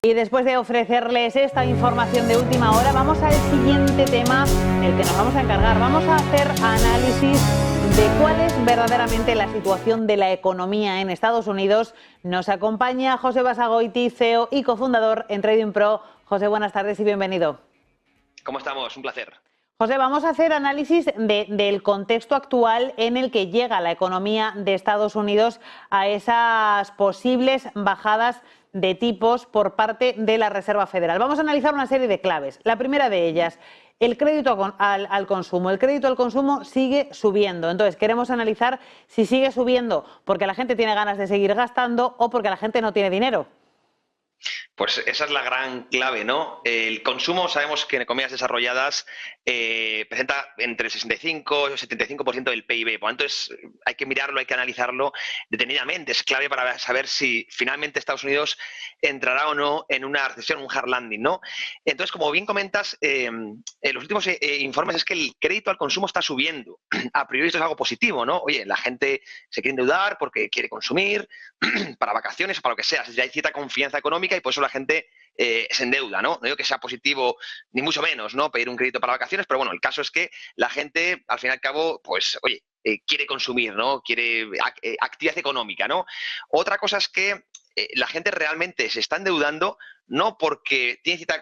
Y después de ofrecerles esta información de última hora, vamos al siguiente tema del que nos vamos a encargar. Vamos a hacer análisis de cuál es verdaderamente la situación de la economía en Estados Unidos. Nos acompaña José Basagoiti, CEO y cofundador en Trading Pro. José, buenas tardes y bienvenido. ¿Cómo estamos? Un placer. José, vamos a hacer análisis del contexto actual en el que llega la economía de Estados Unidos a esas posibles bajadas de tipos por parte de la Reserva Federal. Vamos a analizar una serie de claves. La primera de ellas, el crédito al consumo. El crédito al consumo sigue subiendo. Entonces, queremos analizar si sigue subiendo porque la gente tiene ganas de seguir gastando o porque la gente no tiene dinero. Pues esa es la gran clave, ¿no? El consumo, sabemos que en economías desarrolladas presenta entre el 65 y el 75% del PIB. Por lo tanto, hay que mirarlo, hay que analizarlo detenidamente. Es clave para saber si finalmente Estados Unidos entrará o no en una recesión, un hard landing, ¿no? Entonces, como bien comentas, en los últimos informes es que el crédito al consumo está subiendo. A priori esto es algo positivo, ¿no? Oye, la gente se quiere endeudar porque quiere consumir para vacaciones o para lo que sea. Ya hay cierta confianza económica y por eso la gente se endeuda, ¿no? No digo que sea positivo, ni mucho menos, ¿no? Pedir un crédito para vacaciones, pero bueno, el caso es que la gente, al fin y al cabo, pues, oye, quiere consumir, ¿no? Quiere actividad económica, ¿no? Otra cosa es que la gente realmente se está endeudando no porque tiene cierta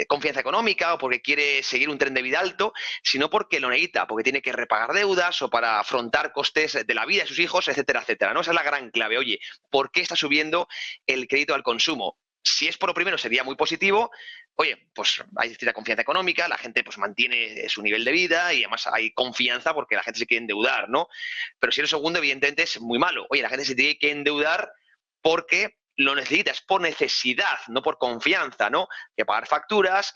confianza económica o porque quiere seguir un tren de vida alto, sino porque lo necesita, porque tiene que repagar deudas o para afrontar costes de la vida de sus hijos, etcétera, etcétera, ¿no? Esa es la gran clave. Oye, ¿por qué está subiendo el crédito al consumo? Si es por lo primero sería muy positivo, oye, pues hay cierta confianza económica, la gente pues mantiene su nivel de vida y además hay confianza porque la gente se quiere endeudar, ¿no? Pero si es lo segundo, evidentemente es muy malo. Oye, la gente se tiene que endeudar porque lo necesita, es por necesidad, no por confianza, ¿no? Que pagar facturas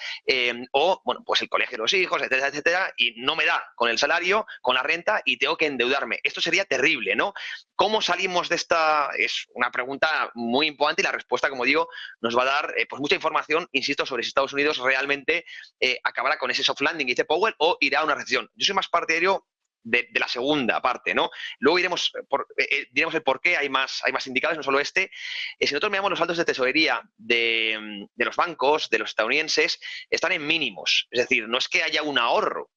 o, bueno, pues el colegio de los hijos, etcétera, etcétera, y no me da con el salario, con la renta y tengo que endeudarme. Esto sería terrible, ¿no? ¿Cómo salimos de esta? Es una pregunta muy importante y la respuesta, como digo, nos va a dar pues mucha información, insisto, sobre si Estados Unidos realmente acabará con ese soft landing, dice Powell, o irá a una recesión. Yo soy más partidario de la segunda parte, ¿no? Luego diremos el por qué, hay más indicadores, no solo este. Si nosotros miramos los saldos de tesorería de los bancos, de los estadounidenses, están en mínimos. Es decir, no es que haya un ahorro,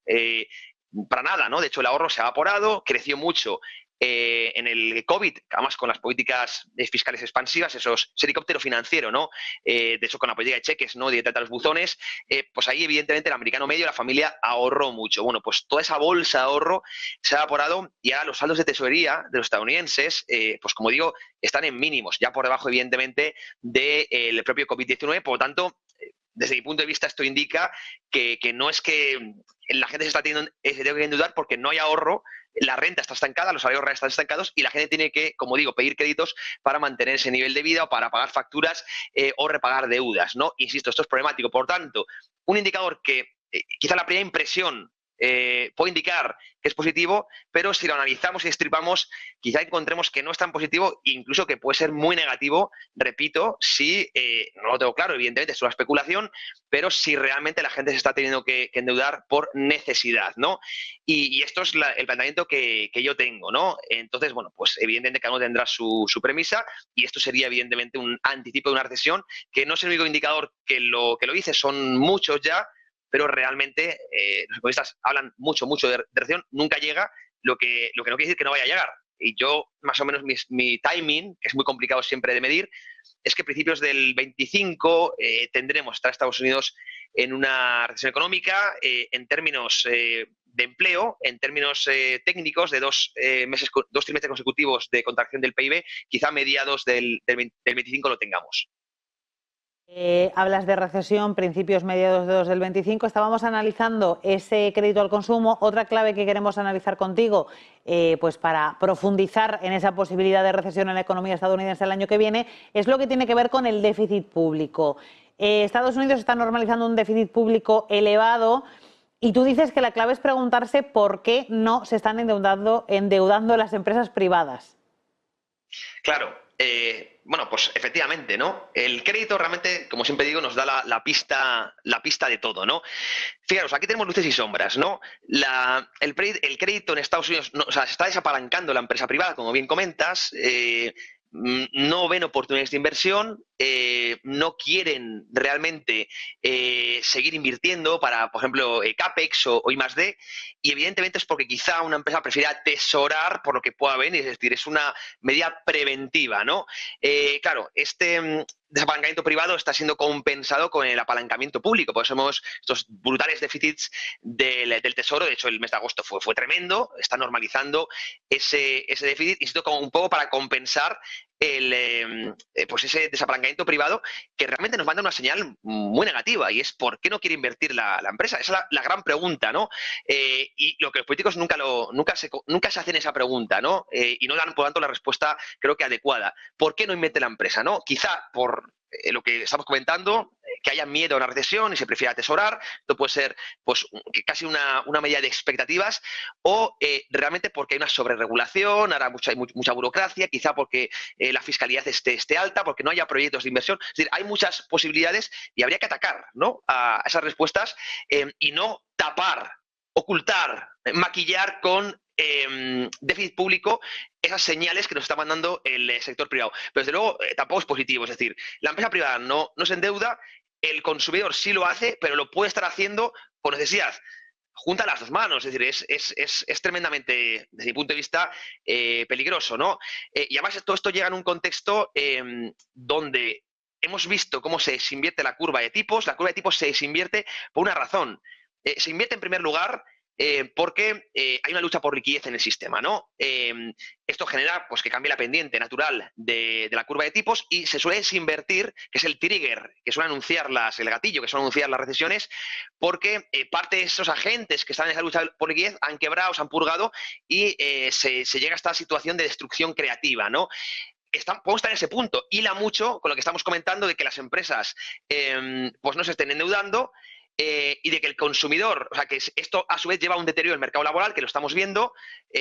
para nada, ¿no? De hecho, el ahorro se ha evaporado, creció mucho en el COVID, además con las políticas fiscales expansivas, ese helicóptero financiero, ¿no? De hecho, con la política de cheques, ¿no? Directa a los buzones, pues ahí evidentemente el americano medio, la familia ahorró mucho. Bueno, pues toda esa bolsa de ahorro se ha evaporado y ahora los saldos de tesorería de los estadounidenses, pues como digo, están en mínimos, ya por debajo evidentemente del propio COVID-19, por lo tanto, desde mi punto de vista, esto indica que no es que la gente se tenga que endeudar porque no hay ahorro, la renta está estancada, los salarios reales están estancados y la gente tiene que, como digo, pedir créditos para mantener ese nivel de vida o para pagar facturas o repagar deudas, ¿no? Insisto, esto es problemático. Por tanto, un indicador que quizá la primera impresión puede indicar que es positivo, pero si lo analizamos y estripamos, quizá encontremos que no es tan positivo, incluso que puede ser muy negativo, repito, si, no lo tengo claro, evidentemente es una especulación, pero si realmente la gente se está teniendo que endeudar por necesidad, ¿no? Y esto es el planteamiento que yo tengo, ¿no? Entonces, bueno, pues evidentemente cada uno tendrá su premisa y esto sería evidentemente un anticipo de una recesión, que no es el único indicador que lo dice, son muchos ya, pero realmente los economistas hablan mucho de recesión, nunca llega, lo que no quiere decir que no vaya a llegar. Y yo, más o menos, mi timing, que es muy complicado siempre de medir, es que a principios del 25 tendremos estar Estados Unidos en una recesión económica en términos de empleo, en términos técnicos de dos trimestres consecutivos de contracción del PIB, quizá a mediados del 25 lo tengamos. Hablas de recesión, principios mediados del 25. Estábamos analizando ese crédito al consumo. Otra clave que queremos analizar contigo, pues para profundizar en esa posibilidad de recesión en la economía estadounidense el año que viene, es lo que tiene que ver con el déficit público. Estados Unidos está normalizando un déficit público elevado y tú dices que la clave es preguntarse por qué no se están endeudando las empresas privadas. Claro. Bueno, pues efectivamente, ¿no? El crédito realmente, como siempre digo, nos da la pista de todo, ¿no? Fijaros, aquí tenemos luces y sombras, ¿no? El crédito en Estados Unidos, no, o sea, se está desapalancando la empresa privada, como bien comentas, no ven oportunidades de inversión, no quieren realmente seguir invirtiendo para, por ejemplo, CAPEX o I+D, y evidentemente es porque quizá una empresa prefiere atesorar por lo que pueda venir, es decir, es una medida preventiva, ¿no? Claro, este desapalancamiento privado está siendo compensado con el apalancamiento público, por eso vemos estos brutales déficits del Tesoro. De hecho, el mes de agosto fue tremendo, está normalizando ese déficit, y esto como un poco para compensar pues ese desapalancamiento privado, que realmente nos manda una señal muy negativa, y es ¿por qué no quiere invertir la empresa? Esa es la gran pregunta, ¿no? Y lo que los políticos nunca se hacen esa pregunta, ¿no? Y no dan, por tanto, la respuesta, creo que adecuada. ¿Por qué no invierte la empresa? ¿No? Quizá por lo que estamos comentando, que haya miedo a una recesión y se prefiere atesorar. Esto puede ser pues casi una medida de expectativas, o realmente porque hay una sobreregulación, ahora hay mucha burocracia, quizá porque la fiscalidad esté alta, porque no haya proyectos de inversión. Es decir, hay muchas posibilidades y habría que atacar, ¿no?, a esas respuestas, y no tapar, ocultar, maquillar con déficit público esas señales que nos está mandando el sector privado. Pero desde luego tampoco es positivo. Es decir, la empresa privada no se endeuda, el consumidor sí lo hace, pero lo puede estar haciendo por necesidad. Junta las dos manos, es decir, es tremendamente, desde mi punto de vista, peligroso, ¿no? Y además todo esto llega en un contexto donde hemos visto cómo se desinvierte la curva de tipos. La curva de tipos se desinvierte por una razón. Se invierte en primer lugar porque hay una lucha por liquidez en el sistema, ¿no? Esto genera pues que cambie la pendiente natural de la curva de tipos, y se suele desinvertir, que es el trigger que suele anunciar el gatillo que suele anunciar las recesiones, porque parte de esos agentes que están en esa lucha por liquidez han quebrado, se han purgado, y se llega a esta situación de destrucción creativa, ¿no? Podemos estar en ese punto. Hila mucho con lo que estamos comentando de que las empresas pues no se estén endeudando, y de que el consumidor, o sea, que esto a su vez lleva a un deterioro del mercado laboral, que lo estamos viendo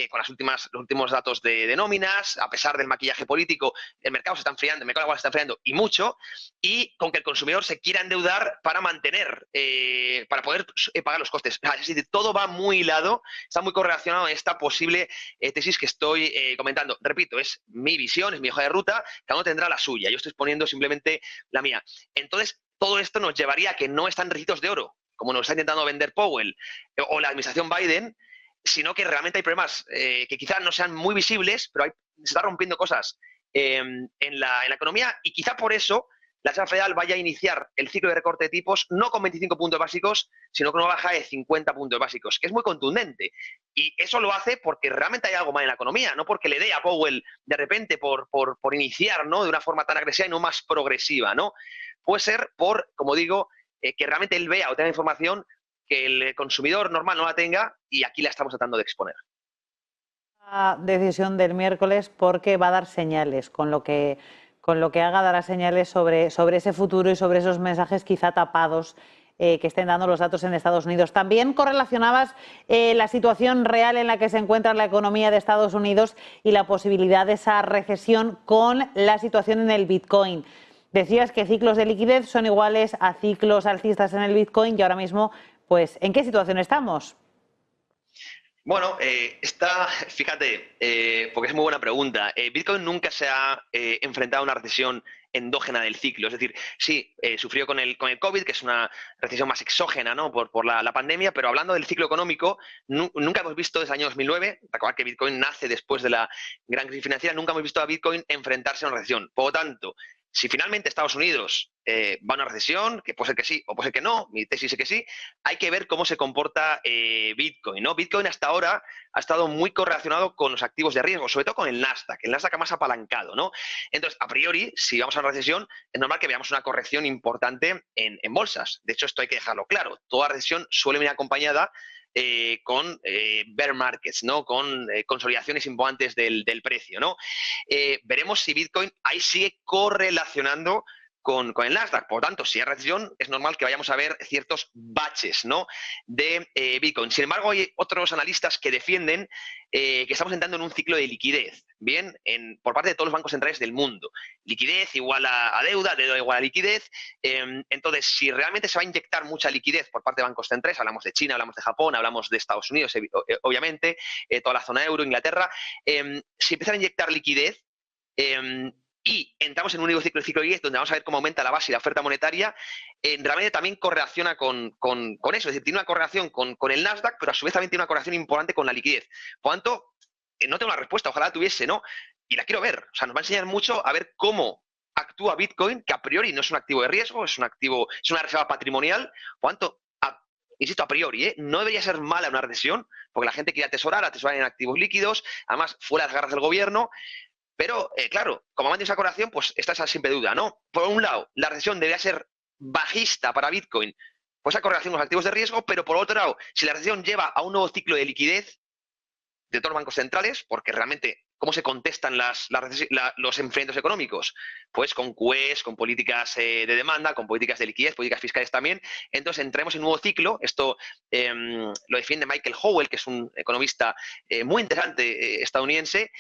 con los últimos datos de nóminas. A pesar del maquillaje político, el mercado se está enfriando, el mercado laboral se está enfriando, y mucho, y con que el consumidor se quiera endeudar para mantener, para poder pagar los costes. Es decir, todo va muy hilado, está muy correlacionado en esta posible tesis que estoy comentando. Repito, es mi visión, es mi hoja de ruta, cada uno tendrá la suya, yo estoy exponiendo simplemente la mía. Entonces, todo esto nos llevaría a que no están ricitos de oro, como nos está intentando vender Powell o la administración Biden, sino que realmente hay problemas que quizás no sean muy visibles, pero se están rompiendo cosas en la economía, y quizá por eso la Reserva Federal vaya a iniciar el ciclo de recorte de tipos no con 25 puntos básicos, sino con una baja de 50 puntos básicos, que es muy contundente. Y eso lo hace porque realmente hay algo mal en la economía, no porque le dé a Powell de repente por iniciar, ¿no?, de una forma tan agresiva y no más progresiva, ¿no? Puede ser por, como digo, que realmente él vea o tenga información que el consumidor normal no la tenga, y aquí la estamos tratando de exponer. La decisión del miércoles, porque va a dar señales, con lo que haga dará señales sobre ese futuro y sobre esos mensajes quizá tapados que estén dando los datos en Estados Unidos. También correlacionabas la situación real en la que se encuentra la economía de Estados Unidos y la posibilidad de esa recesión con la situación en el Bitcoin. Decías que ciclos de liquidez son iguales a ciclos alcistas en el Bitcoin, y ahora mismo, pues, ¿en qué situación estamos? Bueno, fíjate, porque es muy buena pregunta. Bitcoin nunca se ha enfrentado a una recesión endógena del ciclo. Es decir, sí, sufrió con el COVID, que es una recesión más exógena, ¿no?, por la pandemia, pero hablando del ciclo económico, nunca hemos visto desde el año 2009, recordad que Bitcoin nace después de la gran crisis financiera, nunca hemos visto a Bitcoin enfrentarse a una recesión. Por lo tanto, si finalmente Estados Unidos va a una recesión, que puede ser que sí o puede ser que no, mi tesis es que sí, hay que ver cómo se comporta Bitcoin, ¿no? Bitcoin hasta ahora ha estado muy correlacionado con los activos de riesgo, sobre todo con el Nasdaq más apalancado, ¿no? Entonces, a priori, si vamos a una recesión, es normal que veamos una corrección importante en bolsas. De hecho, esto hay que dejarlo claro. Toda recesión suele venir acompañada con bear markets, ¿no?, con consolidaciones importantes del precio, ¿no? Veremos si Bitcoin ahí sigue correlacionando con el Nasdaq. Por lo tanto, si hay recesión, es normal que vayamos a ver ciertos baches, ¿no?, de Bitcoin. Sin embargo, hay otros analistas que defienden que estamos entrando en un ciclo de liquidez, bien, por parte de todos los bancos centrales del mundo. Liquidez igual a deuda igual a liquidez. Entonces, si realmente se va a inyectar mucha liquidez por parte de bancos centrales, hablamos de China, hablamos de Japón, hablamos de Estados Unidos, obviamente, toda la zona euro, Inglaterra, si empiezan a inyectar liquidez, y entramos en un nuevo ciclo de liquidez donde vamos a ver cómo aumenta la base y la oferta monetaria, realmente también correlaciona con eso. Es decir, tiene una correlación con el Nasdaq, pero a su vez también tiene una correlación importante con la liquidez. Por lo tanto, no tengo la respuesta, ojalá la tuviese, ¿no? Y la quiero ver. O sea, nos va a enseñar mucho a ver cómo actúa Bitcoin, que a priori no es un activo de riesgo, es una reserva patrimonial. Por lo tanto, insisto, a priori, no debería ser mala una recesión, porque la gente quiere atesorar en activos líquidos, además fuera de las garras del gobierno. Pero, claro, como mantienes esa correlación, pues está esa simple duda, ¿no? Por un lado, la recesión debería ser bajista para Bitcoin, pues esa correlación con los activos de riesgo, pero por otro lado, si la recesión lleva a un nuevo ciclo de liquidez de todos los bancos centrales, porque realmente, ¿cómo se contestan los enfrentamientos económicos? Pues con QEs, con políticas de demanda, con políticas de liquidez, políticas fiscales también. Entonces, entremos en un nuevo ciclo. Esto lo defiende Michael Howell, que es un economista muy interesante estadounidense,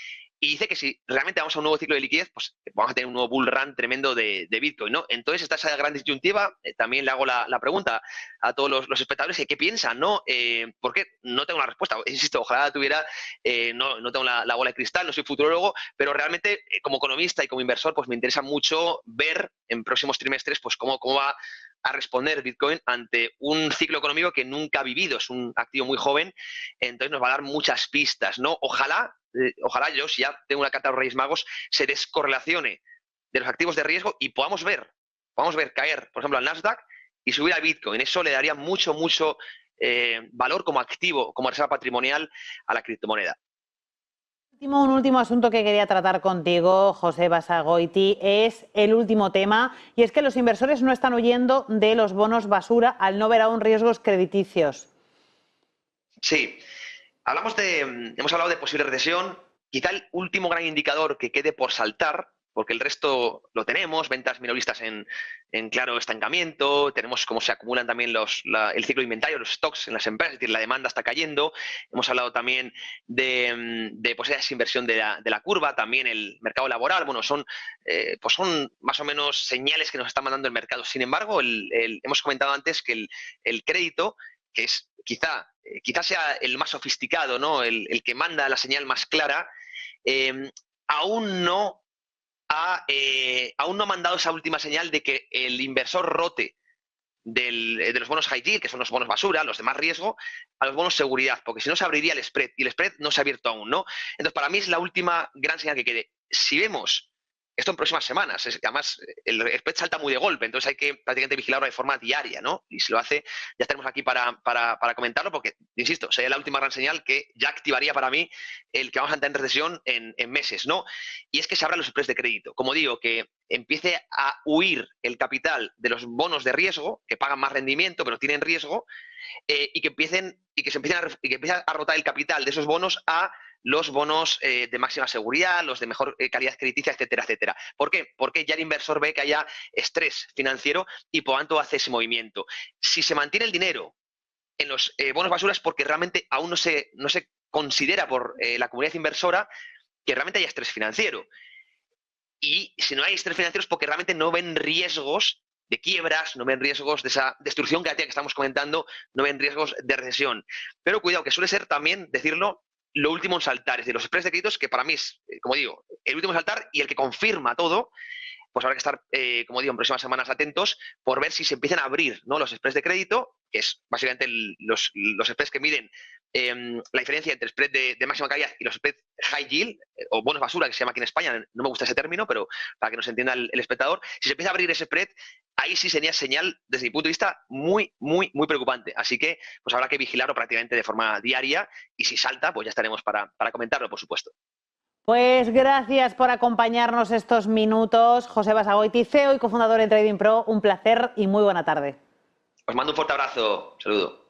y dice que si realmente vamos a un nuevo ciclo de liquidez, pues vamos a tener un nuevo bull run tremendo de Bitcoin, ¿no? Entonces está esa gran disyuntiva. También le hago la pregunta a todos los espectadores qué piensan, ¿no? Porque no tengo la respuesta. Insisto, ojalá la tuviera. No tengo la bola de cristal, no soy futurólogo, pero realmente como economista y como inversor, pues me interesa mucho ver en próximos trimestres pues cómo va a responder Bitcoin ante un ciclo económico que nunca ha vivido. Es un activo muy joven, entonces nos va a dar muchas pistas, ¿no? Ojalá yo, si ya tengo una carta de los Reyes Magos, se descorrelacione de los activos de riesgo y podamos ver caer, por ejemplo, al Nasdaq y subir al Bitcoin. Eso le daría mucho valor como activo, como reserva patrimonial a la criptomoneda. Un último asunto que quería tratar contigo, José Basagoiti, es el último tema, y es que los inversores no están huyendo de los bonos basura al no ver aún riesgos crediticios. Sí, hemos hablado de posible recesión. Quizá el último gran indicador que quede por saltar, porque el resto lo tenemos, ventas minoristas en claro estancamiento, tenemos cómo se acumulan también el ciclo de inventario, los stocks en las empresas, es decir, la demanda está cayendo. Hemos hablado también de posible desinversión de la curva, también el mercado laboral. Bueno, son más o menos señales que nos está mandando el mercado. Sin embargo, hemos comentado antes que el crédito, que es quizá sea el más sofisticado, ¿no? El que manda la señal más clara, aún no ha mandado esa última señal de que el inversor rote de los bonos high yield, que son los bonos basura, los de más riesgo, a los bonos seguridad, porque si no se abriría el spread, y el spread no se ha abierto aún, ¿no? Entonces, para mí es la última gran señal que quede. Si vemos esto en próximas semanas, además el spread salta muy de golpe, entonces hay que prácticamente vigilarlo de forma diaria, ¿no? Y si lo hace, ya estaremos aquí para comentarlo, porque, insisto, sería la última gran señal que ya activaría para mí el que vamos a entrar en recesión en meses, ¿no? Y es que se abran los spreads de crédito. Como digo, que empiece a huir el capital de los bonos de riesgo, que pagan más rendimiento, pero tienen riesgo, y que empiece a rotar el capital de esos bonos a los bonos de máxima seguridad, los de mejor calidad crediticia, etcétera, etcétera. ¿Por qué? Porque ya el inversor ve que haya estrés financiero y por tanto hace ese movimiento. Si se mantiene el dinero en los bonos basura es porque realmente aún no se considera por la comunidad inversora que realmente haya estrés financiero. Y si no hay estrés financiero es porque realmente no ven riesgos de quiebras, no ven riesgos de esa destrucción creativa que estamos comentando, no ven riesgos de recesión. Pero cuidado, que suele ser también, decirlo, lo último en saltar, es decir, los spreads de créditos, que para mí es, como digo, el último en saltar y el que confirma todo, pues habrá que estar, como digo, en próximas semanas atentos por ver si se empiezan a abrir, ¿no?, los spreads de crédito, que es básicamente los spreads que miden la diferencia entre spread de máxima calidad y los spread high yield, o bonos basura, que se llama aquí en España. No me gusta ese término, pero para que nos entienda el espectador, si se empieza a abrir ese spread, ahí sí sería señal, desde mi punto de vista, muy preocupante. Así que pues habrá que vigilarlo prácticamente de forma diaria, y si salta, pues ya estaremos para comentarlo, por supuesto. Pues gracias por acompañarnos estos minutos, José Basagoiti, CEO y cofundador en Trading Pro. Un placer y muy buena tarde. Os mando un fuerte abrazo. Saludo.